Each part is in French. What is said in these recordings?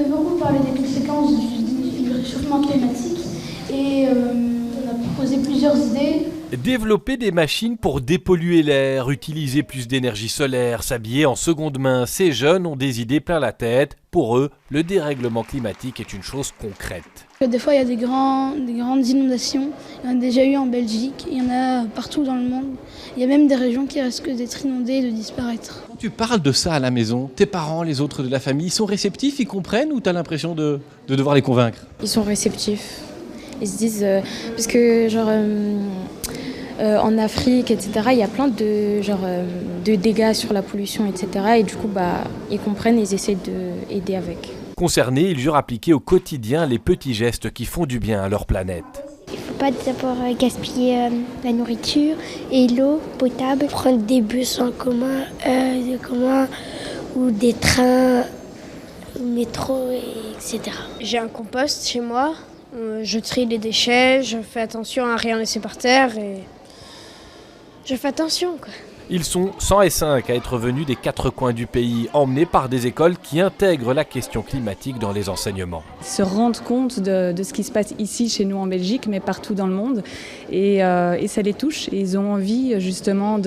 fait beaucoup parler des conséquences du réchauffement climatique et on a proposé plusieurs idées. Développer des machines pour dépolluer l'air, utiliser plus d'énergie solaire, s'habiller en seconde main, ces jeunes ont des idées plein la tête. Pour eux, le dérèglement climatique est une chose concrète. Des fois, il y a des grandes inondations. Il y en a déjà eu en Belgique, il y en a partout dans le monde. Il y a même des régions qui risquent d'être inondées et de disparaître. Quand tu parles de ça à la maison, tes parents, les autres de la famille, ils sont réceptifs, ils comprennent ou tu as l'impression de devoir les convaincre? Ils sont réceptifs. Ils se disent, parce que en Afrique, etc., il y a plein de dégâts sur la pollution, etc. Et du coup, ils comprennent et ils essaient d'aider avec. Concernés, ils jurent appliquer au quotidien les petits gestes qui font du bien à leur planète. Il ne faut pas d'abord gaspiller la nourriture et l'eau potable. Prendre des bus en commun, ou des trains, métro, etc. J'ai un compost chez moi. Je trie les déchets, je fais attention à rien laisser par terre et je fais attention, quoi. Ils sont 105 à être venus des 4 coins du pays, emmenés par des écoles qui intègrent la question climatique dans les enseignements. Ils se rendent compte de ce qui se passe ici, chez nous en Belgique, mais partout dans le monde. Et ça les touche. Et ils ont envie justement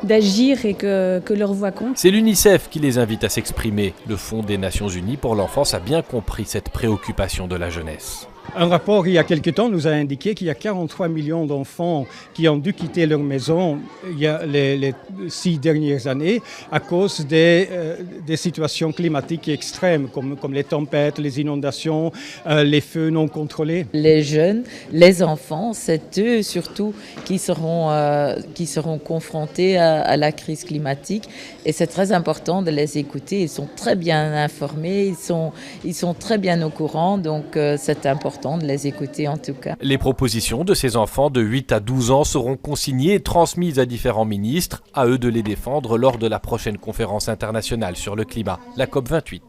d'agir et que leur voix compte. C'est l'UNICEF qui les invite à s'exprimer. Le Fonds des Nations Unies pour l'enfance a bien compris cette préoccupation de la jeunesse. Un rapport il y a quelque temps nous a indiqué qu'il y a 43 millions d'enfants qui ont dû quitter leur maison il y a les 6 dernières années à cause des situations climatiques extrêmes comme les tempêtes, les inondations, les feux non contrôlés. Les jeunes, les enfants, c'est eux surtout qui seront confrontés à la crise climatique et c'est très important de les écouter. Ils sont très bien informés, ils sont très bien au courant, donc c'est important de les écouter en tout cas. Les propositions de ces enfants de 8 à 12 ans seront consignées et transmises à différents ministres, à eux de les défendre lors de la prochaine conférence internationale sur le climat, la COP28.